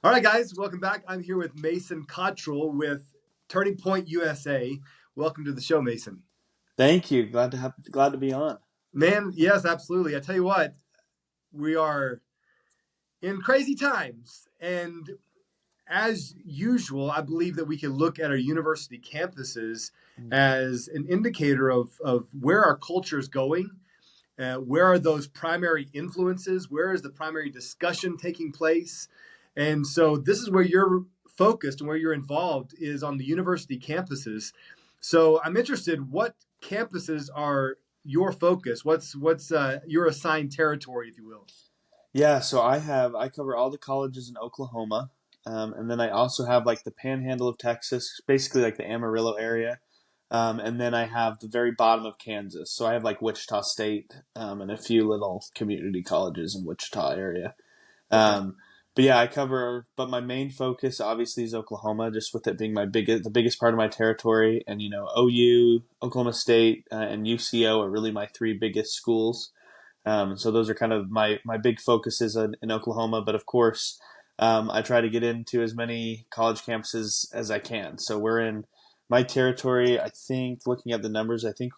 All right, guys, welcome back. I'm here with Mason Cottrell with Turning Point USA. Welcome to the show, Mason. Thank you. Glad to be on. Man, yes, absolutely. I tell you what, we are in crazy times. And as usual, I believe that we can look at our university campuses as an indicator of where our culture is going. Where are those primary influences? Where is the primary discussion taking place? And so this is where you're focused and where you're involved is on the university campuses. So I'm interested, what campuses are your focus? What's your assigned territory, if you will? Yeah, so I cover all the colleges in Oklahoma, and then I also have like the Panhandle of Texas, basically like the Amarillo area, and then I have the very bottom of Kansas. So I have like Wichita State, and a few little community colleges in Wichita area. Okay. Um, but yeah, I cover. But my main focus obviously is Oklahoma, just with it being the biggest part of my territory, and OU, Oklahoma State, and UCO are really my three biggest schools. So those are kind of my big focuses in Oklahoma. But of course, I try to get into as many college campuses as I can. So we're in my territory. I think looking at the numbers, I think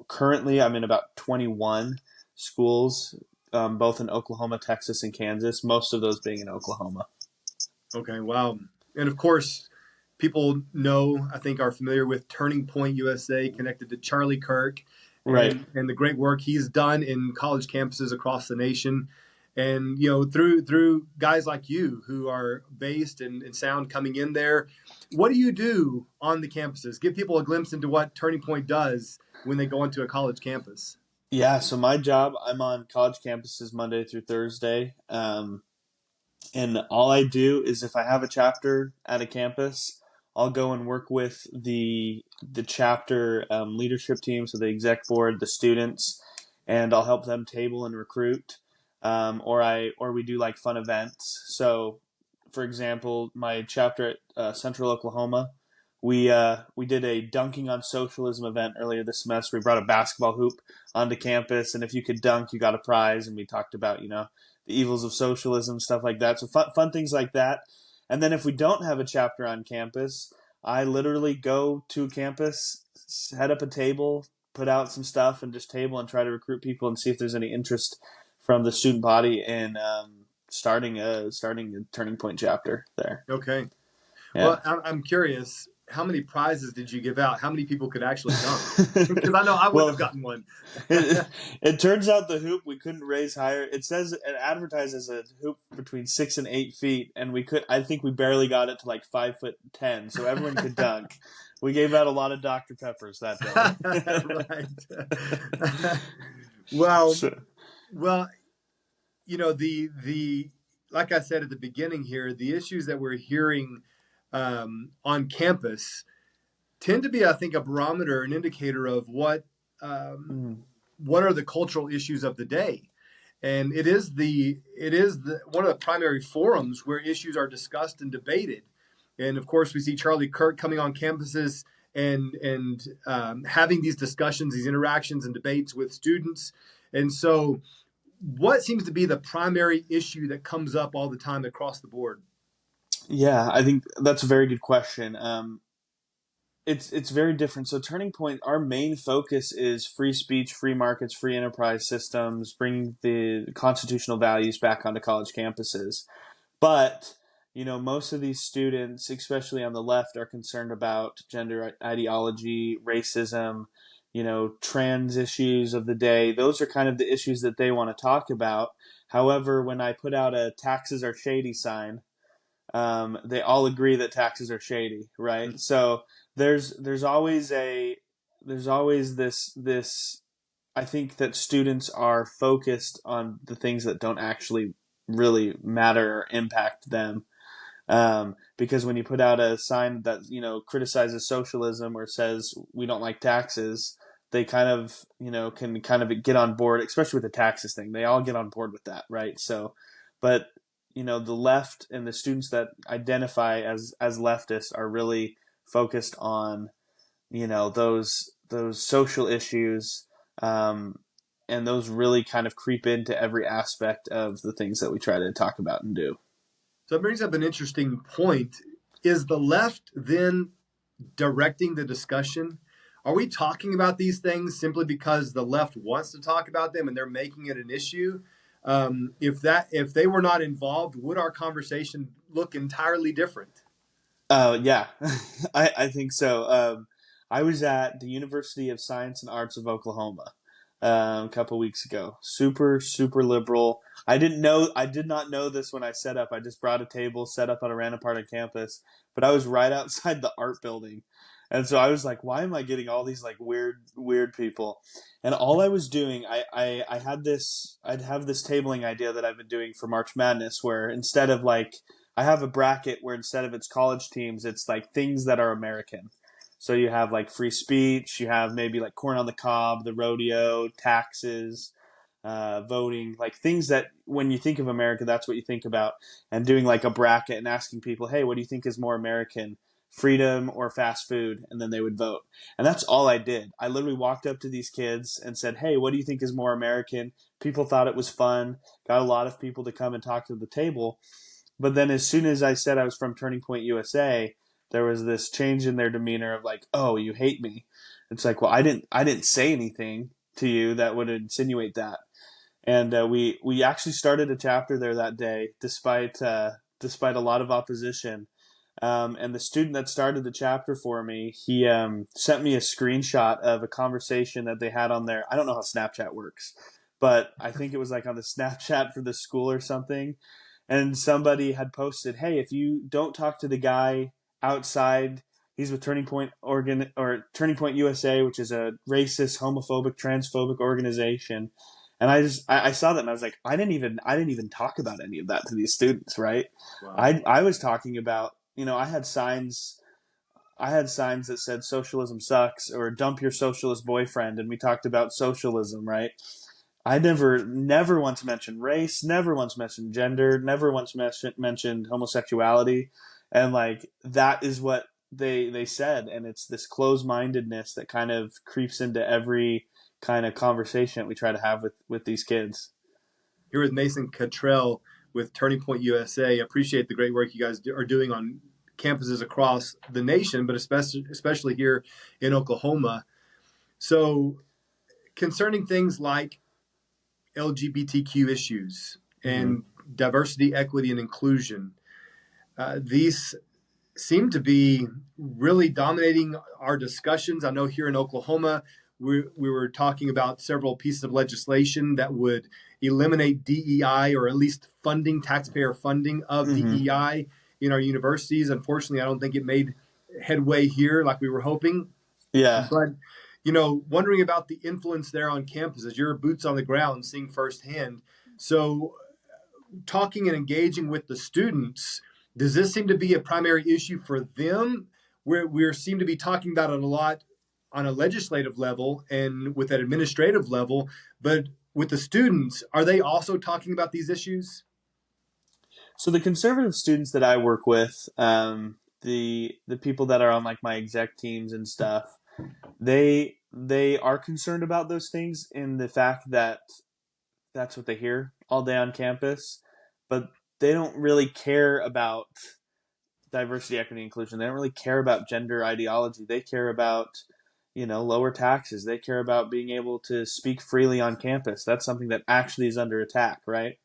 currently I'm in about 21 schools, both in Oklahoma, Texas, and Kansas. Most of those being in Oklahoma. Okay. Wow. And of course, people know, I think, are familiar with Turning Point USA, connected to Charlie Kirk Right. and the great work he's done in college campuses across the nation. And through guys like you who are based and sound coming in there, what do you do on the campuses? Give people a glimpse into what Turning Point does when they go into a college campus. Yeah. So my job, I'm on college campuses Monday through Thursday. And all I do is if I have a chapter at a campus, I'll go and work with the chapter leadership team, so the exec board, the students, and I'll help them table and recruit. Or we do like fun events. So, for example, my chapter at Central Oklahoma, we did a dunking on socialism event earlier this semester. We brought a basketball hoop onto campus, and if you could dunk, you got a prize. And we talked about the evils of socialism, stuff like that. So fun things like that. And then if we don't have a chapter on campus, I literally go to campus, set up a table, put out some stuff, and just table and try to recruit people and see if there's any interest from the student body in starting a Turning Point chapter there. Okay. Yeah. Well, I'm curious, how many prizes did you give out? How many people could actually dunk? Because I know I wouldn't have Well, gotten one. it turns out the hoop we couldn't raise higher. It says it advertises a hoop between 6 and 8 feet, and we could. I think we barely got it to like 5'10", so everyone could dunk. We gave out a lot of Dr Peppers that day. Right. Well, So, well, the like I said at the beginning here, the issues that we're hearing on campus tend to be, I think, a barometer, an indicator of um, mm, what are the cultural issues of the day. And it is the one of the primary forums where issues are discussed and debated. And of course, we see Charlie Kirk coming on campuses and having these discussions, these interactions and debates with students. And so, what seems to be the primary issue that comes up all the time across the board? yeah, I think that's a very good question. It's very different. So Turning Point, our main focus is free speech, free markets, free enterprise systems, bringing the constitutional values back onto college campuses. But most of these students, especially on the left, are concerned about gender ideology, racism, trans issues of the day. Those are kind of the issues that they want to talk about. However, when I put out a "taxes are shady" sign, they all agree that taxes are shady, right? So there's always this. I think that students are focused on the things that don't actually really matter or impact them. Because when you put out a sign that criticizes socialism or says we don't like taxes, they kind of can kind of get on board, especially with the taxes thing. They all get on board with that, right? So, but the left and the students that identify as leftists are really focused on those social issues, and those really kind of creep into every aspect of the things that we try to talk about and do. So it brings up an interesting point. Is the left then directing the discussion? Are we talking about these things simply because the left wants to talk about them and they're making it an issue? If they were not involved, would our conversation look entirely different? Yeah, I think so. I was at the University of Science and Arts of Oklahoma a couple weeks ago. Super, super liberal. I did not know this when I set up. I just brought a table, set up on a random part of campus, but I was right outside the art building. And so I was like, why am I getting all these like weird people? And all I was doing, I had I'd have this tabling idea that I've been doing for March Madness where instead of like, I have a bracket where instead of it's college teams, it's like things that are American. So you have like free speech, you have maybe like corn on the cob, the rodeo, taxes, voting, like things that when you think of America, that's what you think about. And doing like a bracket and asking people, hey, what do you think is more American, freedom or fast food? And then they would vote. And that's all I did. I literally walked up to these kids and said, hey, what do you think is more American? People thought it was fun, got a lot of people to come and talk to the table. But then as soon as I said I was from Turning Point USA, there was this change in their demeanor of like, "Oh, you hate me." It's like, "Well, I didn't say anything to you that would insinuate that." And we actually started a chapter there that day, despite a lot of opposition. And the student that started the chapter for me, he sent me a screenshot of a conversation that they had on there. I don't know how Snapchat works, but I think it was like on the Snapchat for the school or something. And somebody had posted, "Hey, if you don't talk to the guy outside, he's with Turning Point Oregon or Turning Point USA, which is a racist, homophobic, transphobic organization." And I saw that and I was like, I didn't even talk about any of that to these students, right? Wow. I was talking about, I had signs that said socialism sucks or dump your socialist boyfriend, and we talked about socialism, right? I never once mentioned race, never once mentioned gender, never once mentioned homosexuality, and like that is what they said, and it's this closed mindedness that kind of creeps into every kind of conversation that we try to have with these kids. Here with Mason Cottrell with Turning Point USA. Appreciate the great work you guys are doing on campuses across the nation, but especially here in Oklahoma. So, concerning things like LGBTQ issues Mm-hmm. and diversity, equity, and inclusion, these seem to be really dominating our discussions. I know here in Oklahoma, we were talking about several pieces of legislation that would eliminate DEI or at least funding, taxpayer funding of Mm-hmm. DEI in our universities. Unfortunately, I don't think it made headway here like we were hoping. Yeah. But, wondering about the influence there on campuses, your boots on the ground, seeing firsthand. So, talking and engaging with the students, does this seem to be a primary issue for them? We seem to be talking about it a lot on a legislative level and with an administrative level, but with the students, are they also talking about these issues? So the conservative students that I work with, the people that are on like my exec teams and stuff, they are concerned about those things in the fact that that's what they hear all day on campus, but they don't really care about diversity, equity, inclusion. They don't really care about gender ideology. They care about, lower taxes. They care about being able to speak freely on campus. That's something that actually is under attack, right?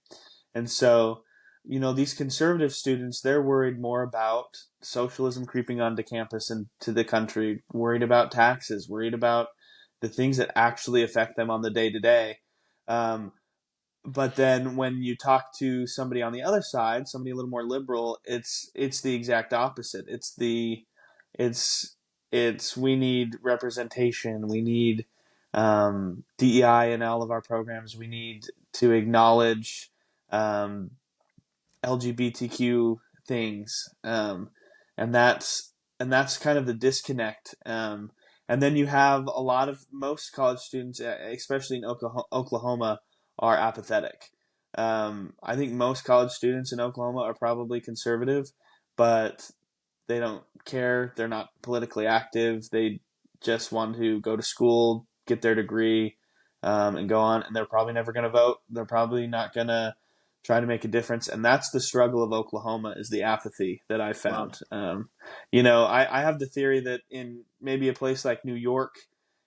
And so, these conservative students, they're worried more about socialism creeping onto campus and to the country, worried about taxes, worried about the things that actually affect them on the day to day. But then when you talk to somebody on the other side, somebody a little more liberal, it's the exact opposite. It's it's we need representation. We need DEI in all of our programs. We need to acknowledge um, LGBTQ things, and that's kind of the disconnect. And then you have a lot of most college students, especially in Oklahoma, are apathetic. I think most college students in Oklahoma are probably conservative, but they don't care. They're not politically active. They just want to go to school, get their degree, and go on. And they're probably never going to vote. They're probably not going to trying to make a difference. And that's the struggle of Oklahoma, is the apathy that I Wow. found. I have the theory that in maybe a place like New York,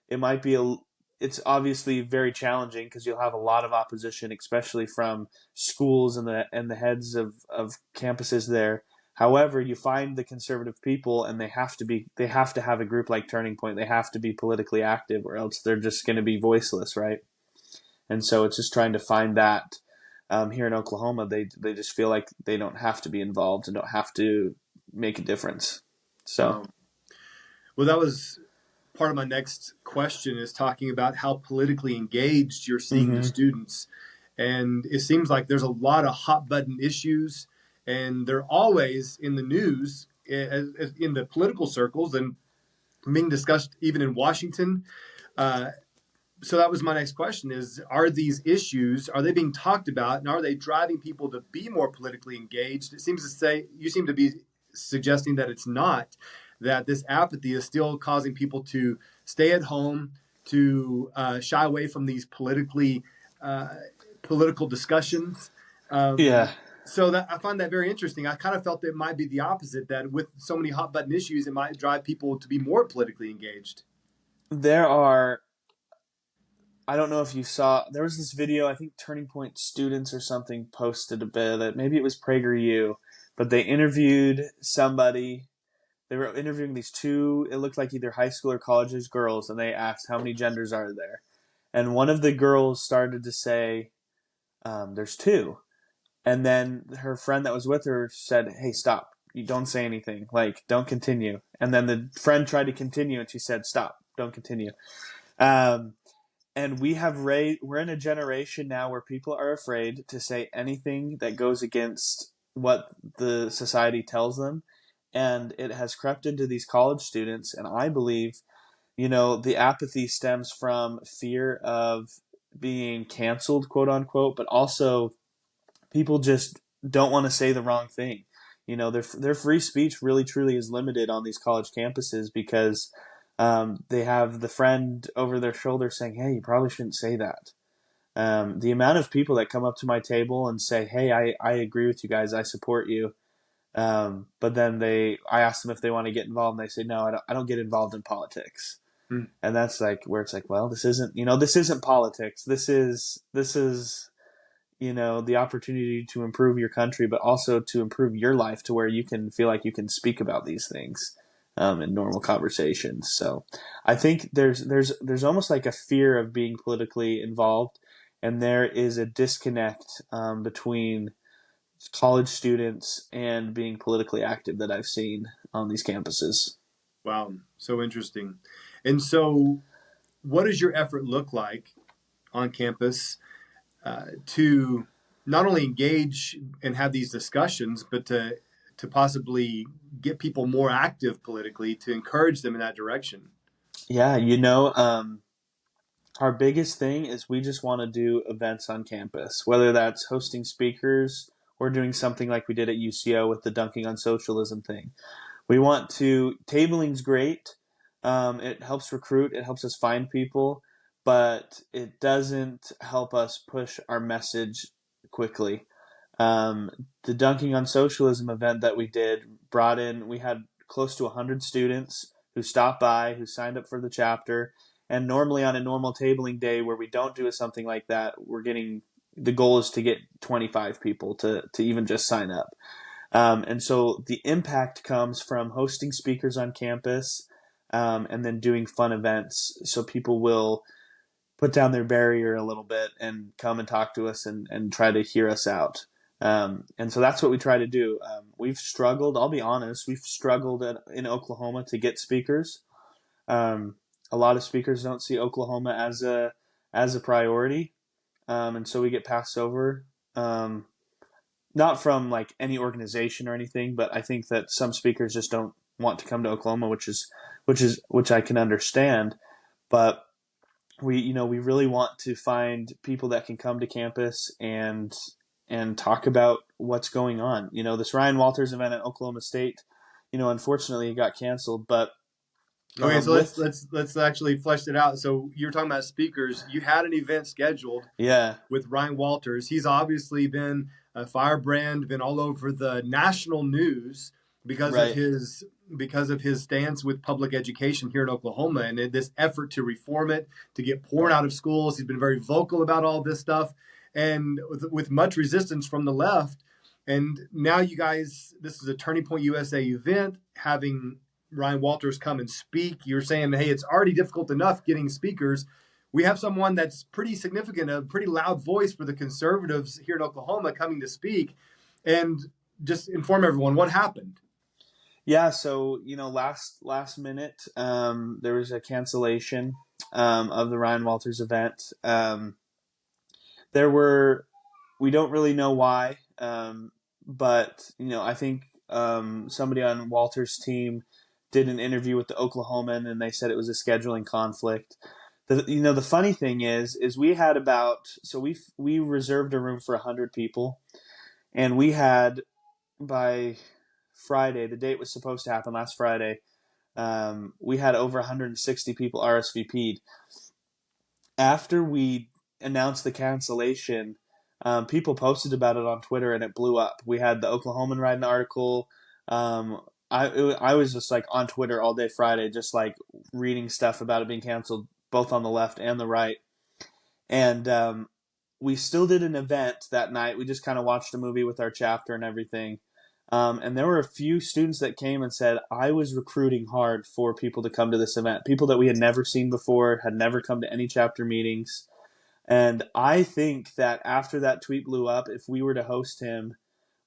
it might be it's obviously very challenging because you'll have a lot of opposition, especially from schools and the heads of campuses there. However, you find the conservative people, and they have to have a group like Turning Point. They have to be politically active, or else they're just going to be voiceless, right? And so it's just trying to find that. Here in Oklahoma, they just feel like they don't have to be involved and don't have to make a difference. So, Wow. Well, that was part of my next question, is talking about how politically engaged you're seeing the mm-hmm. students. And it seems like there's a lot of hot button issues, and they're always in the news, in the political circles, and being discussed even in Washington. Uh, so that was my next question: is, are these issues, are they being talked about, and are they driving people to be more politically engaged? It seems to say, you seem to be suggesting that it's not, that this apathy is still causing people to stay at home, to shy away from these uh, political discussions. Yeah, So that, I find that very interesting. I kind of felt that it might be the opposite, that with so many hot button issues, it might drive people to be more politically engaged. there are. I don't know if you saw. There was this video. I think Turning Point students or something posted a bit of it. Maybe it was PragerU, but they interviewed somebody. They were interviewing these two. It looked like either high school or college age girls, and they asked how many genders are there. And one of the girls started to say, "There's two." And then her friend that was with her said, "Hey, stop! You don't say anything. Like, don't continue." And then the friend tried to continue, and she said, "Stop! Don't continue." Um, and we're in a generation now where people are afraid to say anything that goes against what the society tells them, and it has crept into these college students. And I believe, the apathy stems from fear of being canceled, quote unquote, but also people just don't want to say the wrong thing. Their free speech really truly is limited on these college campuses because they have the friend over their shoulder saying, "Hey, you probably shouldn't say that." The amount of people that come up to my table and say, "Hey, I agree with you guys, I support you," but then I ask them if they want to get involved, and they say, "No, I don't get involved in politics." Hmm. And that's like where it's like, well, this isn't politics. This is the opportunity to improve your country, but also to improve your life to where you can feel like you can speak about these things in normal conversations. So I think there's almost like a fear of being politically involved, and there is a disconnect between college students and being politically active that I've seen on these campuses. Wow, so interesting. And so, what does your effort look like on campus to not only engage and have these discussions, but to possibly get people more active politically, to encourage them in that direction? Yeah, our biggest thing is we just want to do events on campus, whether that's hosting speakers or doing something like we did at UCO with the Dunking on Socialism thing. We want to, tabling's great. It helps recruit, it helps us find people, but it doesn't help us push our message quickly. Um, the Dunking on Socialism event that we did we had close to 100 students who stopped by, who signed up for the chapter. And normally on a normal tabling day where we don't do something like that, the goal is to get 25 people to even just sign up. And so the impact comes from hosting speakers on campus, and then doing fun events so people will put down their barrier a little bit and come and talk to us and try to hear us out. And so that's what we try to do. We've struggled, I'll be honest, in Oklahoma to get speakers. Um, a lot of speakers don't see Oklahoma as a priority, and so we get passed over. Not from like any organization or anything, but I think that some speakers just don't want to come to Oklahoma, which I can understand. But we really want to find people that can come to campus and talk about what's going on. This Ryan Walters event at Oklahoma State, unfortunately it got canceled, but Okay, so let's with let's let's actually flesh it out. So you're talking about speakers. You had an event scheduled yeah, with Ryan Walters. He's obviously been firebrand, been all over the national news because of Right. his stance with public education here in Oklahoma and this effort to reform it, to get porn out of schools. He's been very vocal about all this stuff, and with much resistance from the left. And now you guys, this is a Turning Point USA event, having Ryan Walters come and speak. You're saying, hey, it's already difficult enough getting speakers. We have someone that's pretty significant, a pretty loud voice for the conservatives here in Oklahoma coming to speak. And just inform everyone what happened. Yeah, so last minute, there was a cancellation of the Ryan Walters event. There were We don't really know why, but I think somebody on Walters' team did an interview with the Oklahoman, and they said it was a scheduling conflict. The funny thing is we had we reserved a room for 100 people, and we had by Friday, the date was supposed to happen last Friday. We had over 160 people RSVP'd. After we announced the cancellation, people posted about it on Twitter, and it blew up. We had the Oklahoman write an article. I was just like on Twitter all day Friday, just like reading stuff about it being canceled, both on the left and the right. And we still did an event that night. We just kind of watched a movie with our chapter and everything. And there were a few students that came and said, I was recruiting hard for people to come to this event, people that we had never seen before, had never come to any chapter meetings. And I think that after that tweet blew up, if we were to host him,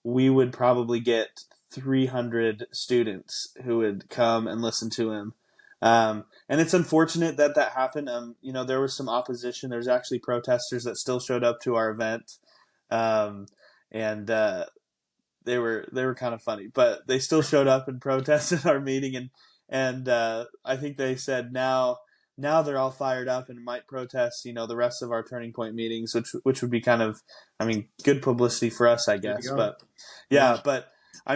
we would probably get 300 students who would come and listen to him. And it's unfortunate that happened. There was some opposition. There's actually protesters that still showed up to our event. And they were kind of funny, but they still showed up and protested our meeting. And I think they said now they're all fired up and might protest, the rest of our Turning Point meetings, which would be kind of, good publicity for us, I guess. But yeah, but I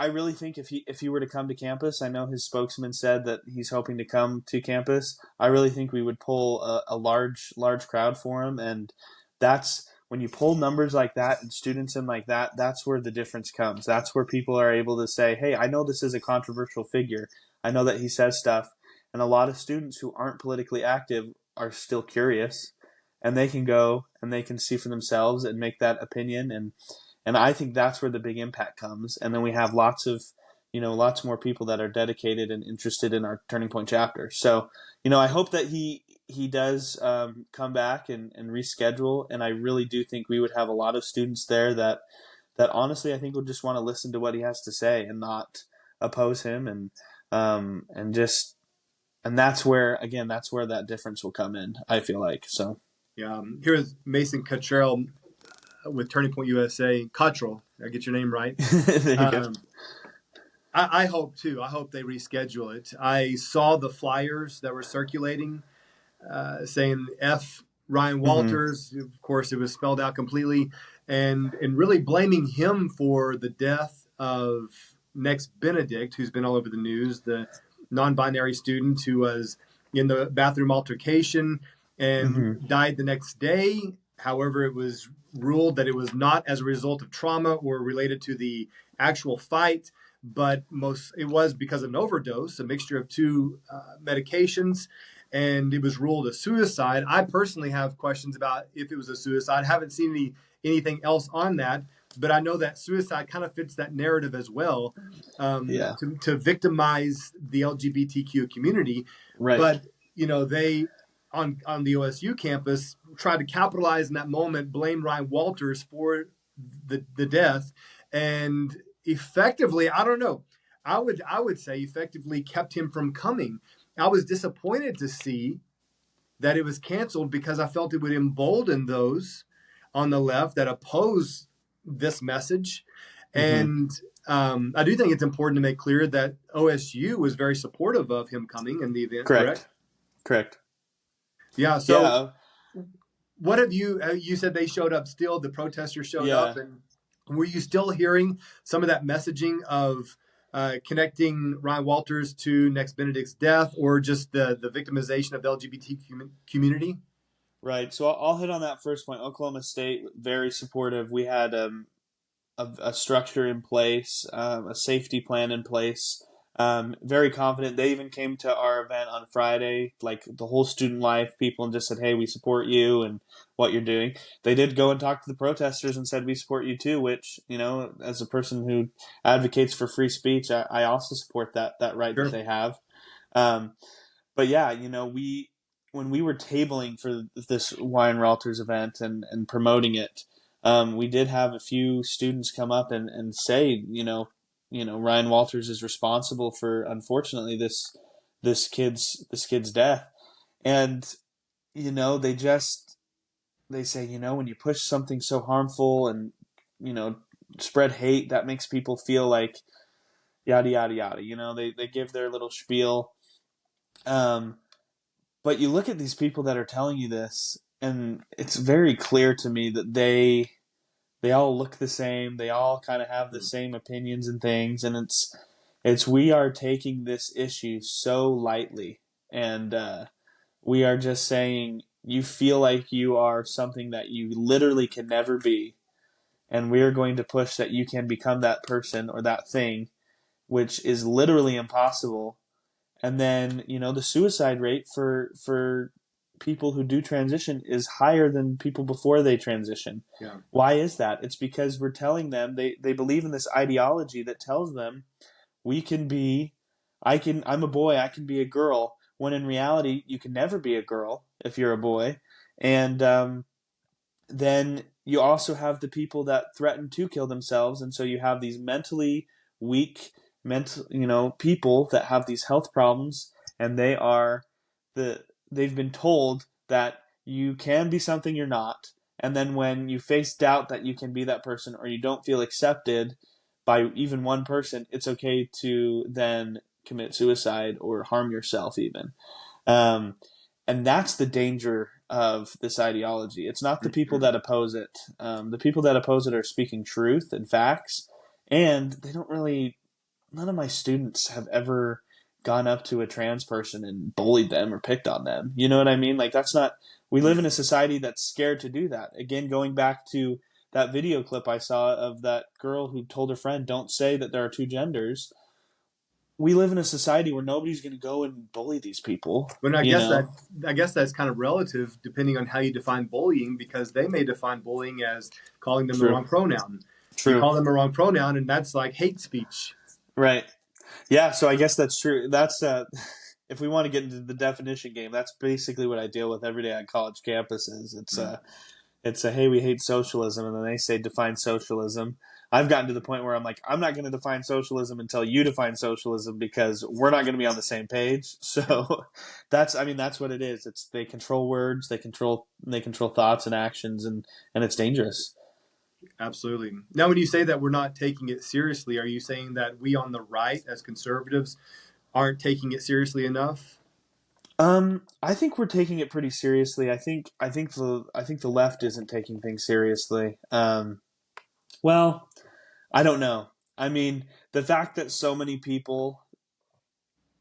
really think if he were to come to campus, I know his spokesman said that he's hoping to come to campus. I really think we would pull a large crowd for him, and that's when you pull numbers like that and students in like that. That's where the difference comes. That's where people are able to say, "Hey, I know this is a controversial figure. I know that he says stuff." And a lot of students who aren't politically active are still curious, and they can go and they can see for themselves and make that opinion. And I think that's where the big impact comes. And then we have lots more people that are dedicated and interested in our Turning Point chapter. So, I hope that he does come back and reschedule. And I really do think we would have a lot of students there that honestly I think would just want to listen to what he has to say and not oppose him. And that's where that difference will come in, I feel like. So yeah, here's Mason Cottrell with Turning Point USA. Cottrell, did I get your name right? there you go. I hope too. I hope they reschedule it. I saw the flyers that were circulating saying F Ryan Walters. Mm-hmm. Of course, it was spelled out completely, and really blaming him for the death of Next Benedict, who's been all over the news, the non-binary student who was in the bathroom altercation and died the next day. However, it was ruled that it was not as a result of trauma or related to the actual fight, but it was because of an overdose, a mixture of two medications, and it was ruled a suicide. I personally have questions about if it was a suicide. I haven't seen anything else on that, but I know that suicide kind of fits that narrative as well, to victimize the LGBTQ community. Right. But they on the OSU campus tried to capitalize in that moment, blame Ryan Walters for the death, and effectively, I don't know, I would say effectively kept him from coming. I was disappointed to see that it was canceled because I felt it would embolden those on the left that oppose this message. And I do think it's important to make clear that OSU was very supportive of him coming in the event. Correct. Yeah. So what have you said they showed up still, the protesters showed up, and were you still hearing some of that messaging of connecting Ryan Walters to Next Benedict's death, or just the victimization of the LGBT community? Right. So I'll hit on that first point. Oklahoma State, very supportive. We had a structure in place, a safety plan in place. Very confident. They even came to our event on Friday, like the whole student life people, and just said, "Hey, we support you and what you're doing." They did go and talk to the protesters and said, "We support you too." Which, as a person who advocates for free speech, I also support that right that Sure. they have. Um, but yeah, we when we were tabling for this Wine Ralters event and promoting it, we did have a few students come up and say, Ryan Walters is responsible for, unfortunately, this kid's death. And they say, when you push something so harmful and you know spread hate, that makes people feel like yada yada yada. They give their little spiel. Um, but you look at these people that are telling you this, and it's very clear to me that they all look the same. They all kind of have the same opinions and things, and it's we are taking this issue so lightly, and we are just saying you feel like you are something that you literally can never be, and we are going to push that you can become that person or that thing, which is literally impossible. And then the suicide rate for people who do transition is higher than people before they transition. Yeah. Why is that? It's because we're telling them they believe in this ideology that tells them we can be I'm a boy, I can be a girl, when in reality you can never be a girl if you're a boy. And then you also have the people that threaten to kill themselves, and so you have these mentally weak people that have these health problems, and they've been told that you can be something you're not, and then when you face doubt that you can be that person, or you don't feel accepted by even one person, it's okay to then commit suicide or harm yourself even. um, and that's the danger of this ideology. It's not the people that oppose it. The people that oppose it are speaking truth and facts, and they don't really. None of my students have ever gone up to a trans person and bullied them or picked on them. You know what I mean? Like, that's not. We live in a society that's scared to do that. Again, going back to that video clip I saw of that girl who told her friend, "Don't say that there are two genders." We live in a society where nobody's going to go and bully these people. But You know? I guess that's kind of relative depending on how you define bullying, because they may define bullying as calling them the True. wrong pronoun. You True. call them a wrong pronoun, and that's like hate speech. Right. Yeah, so I guess that's true. That's if we want to get into the definition game, that's basically what I deal with every day on college campuses. It's a hey, we hate socialism, and then they say define socialism. I've gotten to the point where I'm like, I'm not going to define socialism until you define socialism, because we're not going to be on the same page. So that's what it is. It's they control words, they control thoughts and actions, and it's dangerous. Absolutely. Now, when you say that we're not taking it seriously, are you saying that we on the right, as conservatives, aren't taking it seriously enough? I think we're taking it pretty seriously. I think the left isn't taking things seriously. Well, I don't know. I mean, the fact that so many people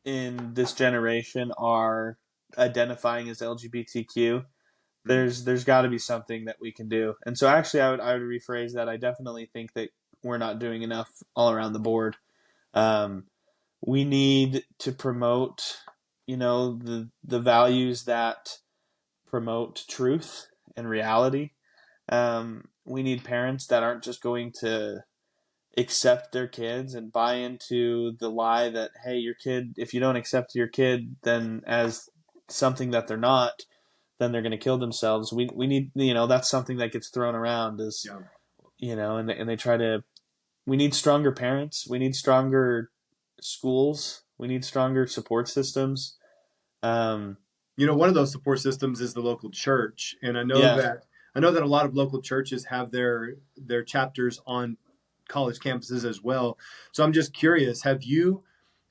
in this generation are identifying as LGBTQ, Hmm. there's got to be something that we can do. And so, actually, I would rephrase that. I definitely think that we're not doing enough all around the board. Um, we need to promote, the values that promote truth and reality. We need parents that aren't just going to accept their kids and buy into the lie that, hey, your kid, if you don't accept your kid then as something that they're not, then they're going to kill themselves. We need, that's something that gets thrown around as, Yeah. and they try to, we need stronger parents. We need stronger schools. We need stronger support systems. Um, One of those support systems is the local church, and yeah. I know that a lot of local churches have their chapters on college campuses as well. So I'm just curious, have you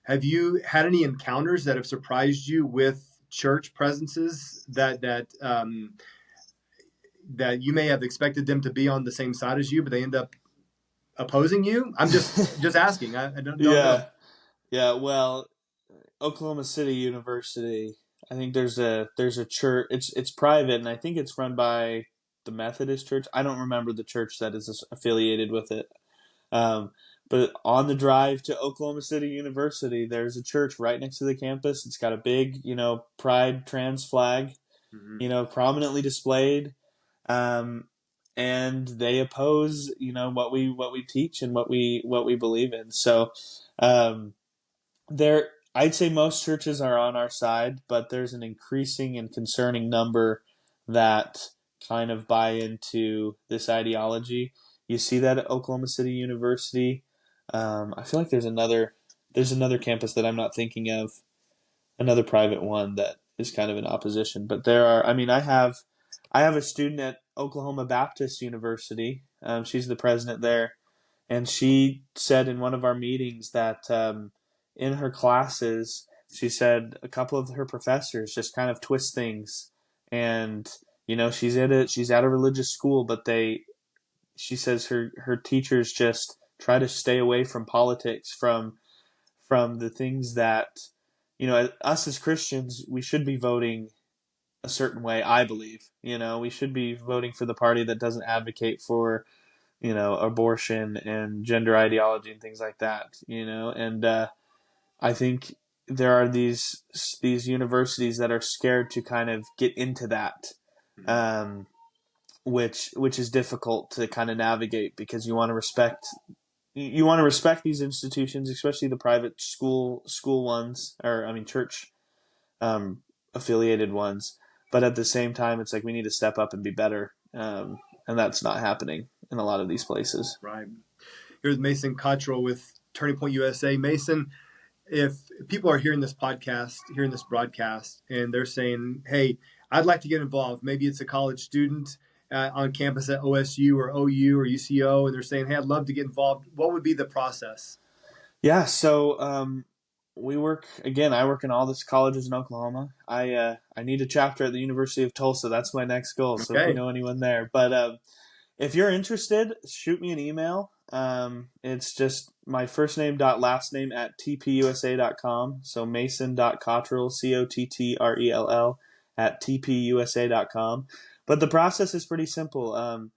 had any encounters that have surprised you with church presences that you may have expected them to be on the same side as you, but they end up opposing you? I'm just asking. I don't know. Yeah. Yeah. Well, Oklahoma City University. I think there's a church. It's private, and I think it's run by the Methodist Church. I don't remember the church that is affiliated with it. But on the drive to Oklahoma City University, there's a church right next to the campus. It's got a big, pride trans flag, Hmm. prominently displayed. Um, and they oppose, what we teach and what we believe in. So, um, there, I'd say most churches are on our side, but there's an increasing and concerning number that kind of buy into this ideology. You see that at Oklahoma City University. I feel like there's another campus that I'm not thinking of, another private one that is kind of in opposition. But there are. I mean, I have a student at Oklahoma Baptist University. She's the president there, and she said in one of our meetings that in her classes, she said a couple of her professors just kind of twist things, and she's at a religious school, but she says her teachers just try to stay away from politics, from the things that us as Christians we should be voting a certain way. I believe we should be voting for the party that doesn't advocate for abortion and gender ideology and things like that. And I think there are these universities that are scared to kind of get into that, um, which is difficult to kind of navigate because you want to respect these institutions, especially the private school ones, or I mean church um, affiliated ones. But at the same time, it's like we need to step up and be better, and that's not happening in a lot of these places. Right. Here's Mason Cottrell with Turning Point USA. Mason, if people are hearing this podcast, hearing this broadcast, and they're saying, hey, I'd like to get involved. Maybe it's a college student on campus at OSU or OU or UCO, and they're saying, hey, I'd love to get involved. What would be the process? Yeah, so we work again. I work in all the colleges in Oklahoma. I need a chapter at the University of Tulsa. That's my next goal. So if you Okay. know anyone there, but if you're interested, shoot me an email. It's just my first name dot last name at tpusa.com. So Mason.Cottrell, Cottrell at tpusa.com. But the process is pretty simple.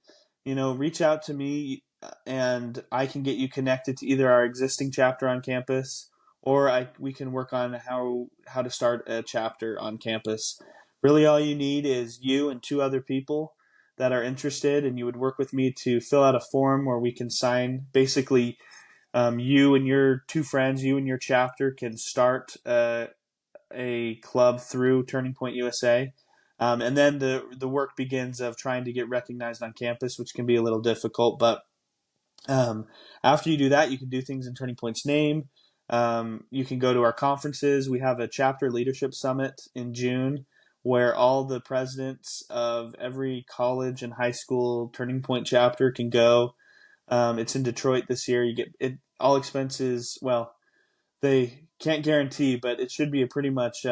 Reach out to me and I can get you connected to either our existing chapter on campus or we can work on how to start a chapter on campus. Really, all you need is you and two other people that are interested, and you would work with me to fill out a form where we can sign. Basically, you and your two friends, you and your chapter can start a club through Turning Point USA. And then the work begins of trying to get recognized on campus, which can be a little difficult. But um, after you do that, you can do things in Turning Point's name. You can go to our conferences. We have a chapter leadership summit in June where all the presidents of every college and high school Turning Point chapter can go. It's in Detroit this year. You get it all expenses. Well, they can't guarantee, but it should be a pretty much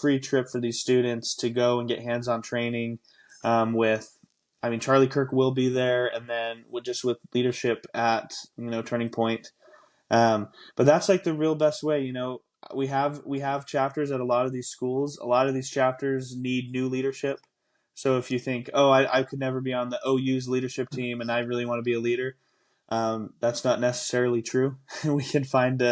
free trip for these students to go and get hands-on training with. I mean, Charlie Kirk will be there, and then with leadership at Turning Point. But that's like the real best way. We have chapters at a lot of these schools. A lot of these chapters need new leadership. So if you think, oh, I could never be on the OU's leadership team, and I really want to be a leader, that's not necessarily true. We can find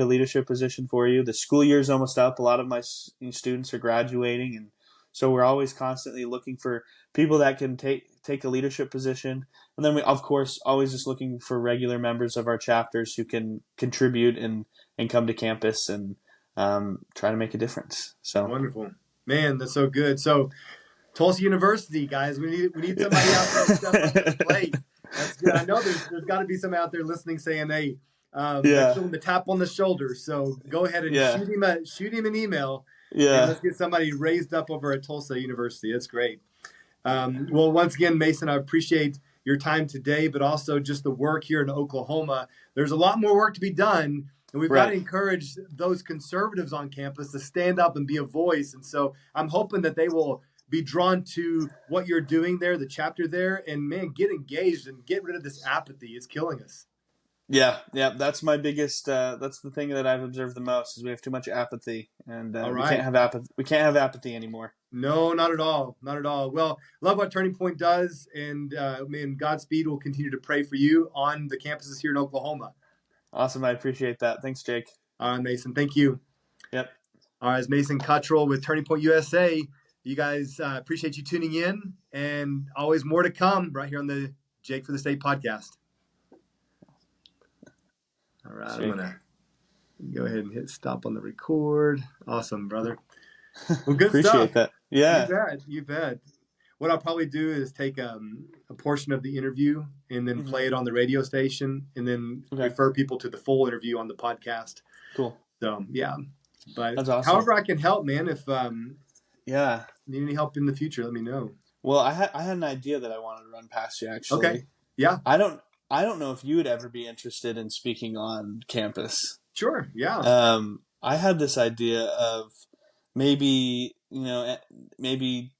a leadership position for you. The school year is almost up. A lot of my students are graduating, and so we're always constantly looking for people that can take a leadership position. And then we, of course, always just looking for regular members of our chapters who can contribute and come to campus and try to make a difference. So Wonderful. Man, that's so good. So Tulsa University, guys, we need somebody out there to step up to the plate. That's good. I know there's got to be some out there listening saying, "Hey, let's yeah, show him the tap on the shoulder." So go ahead and yeah, shoot him an email, and yeah. let's get somebody raised up over at Tulsa University. That's great. Well, once again, Mason, I appreciate your time today, but also just the work here in Oklahoma. There's a lot more work to be done, and we've got to Right. encourage those conservatives on campus to stand up and be a voice. And so I'm hoping that they will be drawn to what you're doing there, the chapter there, and man, get engaged and get rid of this apathy. It's killing us. Yeah, yeah, that's my biggest. That's the thing that I've observed the most is we have too much apathy, and All we can't right. have apathy. We can't have apathy anymore. No, not at all. Not at all. Well, love what Turning Point does, and man, Godspeed. Will continue to pray for you on the campuses here in Oklahoma. Awesome, I appreciate that. Thanks, Jake. All right, Mason. Thank you. Yep. All right, it's Mason Cottrell with Turning Point USA. You guys appreciate you tuning in, and always more to come right here on the Jake for the State podcast. All right, Jake. I'm gonna go ahead and hit stop on the record. Awesome, brother. Well, good Appreciate stuff. that. Yeah. You bet. You bet. What I'll probably do is take a portion of the interview and then play it on the radio station, and then refer people to the full interview on the podcast. Cool. So yeah, but that's awesome. However I can help, man. If yeah, need any help in the future, let me know. Well, I had an idea that I wanted to run past you actually. Okay. Yeah. I don't know if you would ever be interested in speaking on campus. Sure. Yeah. I had this idea of maybe maybe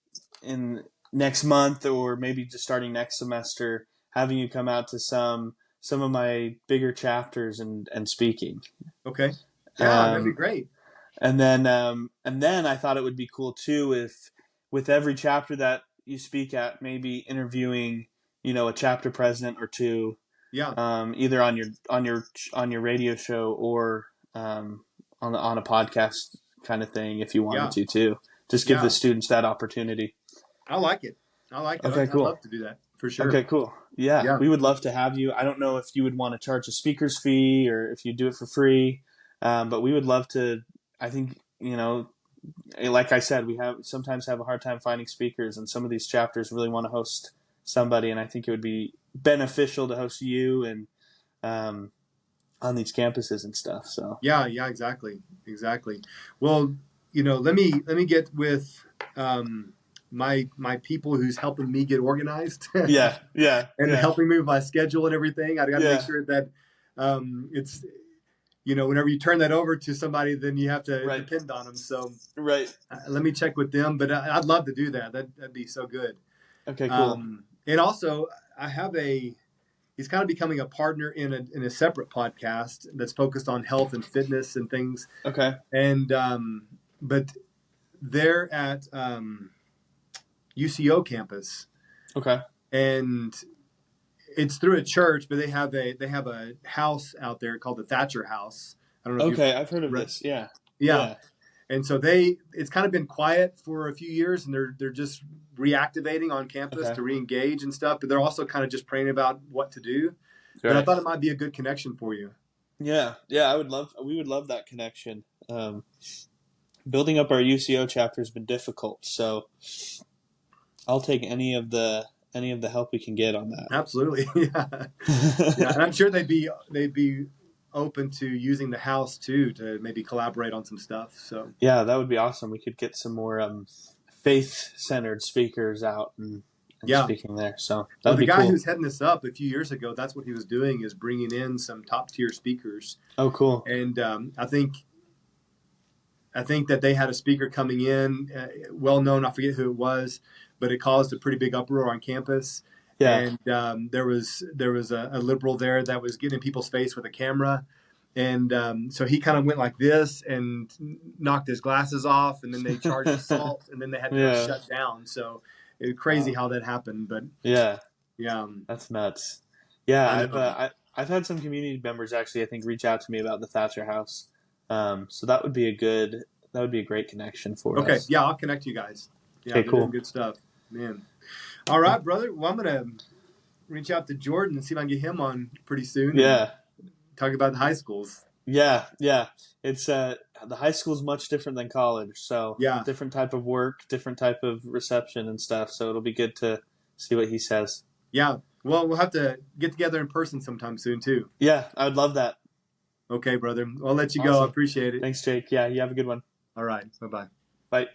in next month or maybe just starting next semester, having you come out to some of my bigger chapters and speaking. Okay. Yeah, that'd be great. And then I thought it would be cool too if with every chapter that you speak at, maybe interviewing, a chapter president or two. Yeah. Either on your radio show or on a podcast kind of thing if you wanted to too. Just give the students that opportunity. I like it. Okay, cool. I'd love to do that for sure. Okay, cool. Yeah, we would love to have you. I don't know if you would want to charge a speaker's fee or if you do it for free, but we would love to. I think like I said, we sometimes have a hard time finding speakers, and some of these chapters really want to host somebody, and I think it would be beneficial to host you and on these campuses and stuff. So yeah, exactly. Well, let me get with my people who's helping me get organized. yeah, and helping me with my schedule and everything. I got to make sure that it's whenever you turn that over to somebody, then you have to depend on them. So let me check with them. But I'd love to do that. That'd be so good. Okay, cool. And also, I have he's kind of becoming a partner in a separate podcast that's focused on health and fitness and things. Okay. And but they're at UCO campus. Okay. And it's through a church, but they have a house out there called the Thatcher House. I don't know. Okay, I've heard of this. Yeah. And so it's kind of been quiet for a few years, and they're just reactivating on campus to re-engage and stuff. But they're also kind of just praying about what to do. Right. But I thought it might be a good connection for you. Yeah. We would love that connection. Building up our UCO chapter has been difficult, so I'll take any of the help we can get on that. Absolutely. Yeah. And I'm sure they'd be open to using the house too to maybe collaborate on some stuff. So yeah, that would be awesome. We could get some more faith-centered speakers out and speaking there. So that'd be cool. The guy who's heading this up a few years ago, that's what he was doing, is bringing in some top-tier speakers. Oh, cool. And I think that they had a speaker coming in, well known. I forget who it was, but it caused a pretty big uproar on campus. Yeah. And there was a liberal there that was getting in people's face with a camera. And so he kind of went like this and knocked his glasses off, and then they charged assault, and then they had to shut down. So it was crazy how that happened. But yeah, that's nuts. Yeah, I've had some community members actually, I think, reach out to me about the Thatcher House. So that would be a great connection for us. Okay, yeah, I'll connect you guys. Yeah, okay, cool. Good stuff, man. All right, brother. Well, I'm gonna reach out to Jordan and see if I can get him on pretty soon. Yeah. Talk about the high schools. Yeah. It's the high school's much different than college, so different type of work, different type of reception and stuff. So it'll be good to see what he says. Yeah. Well, we'll have to get together in person sometime soon too. Yeah, I would love that. Okay, brother. I'll let you go. I appreciate it. Thanks, Jake. Yeah, you have a good one. All right. Bye-bye. Bye.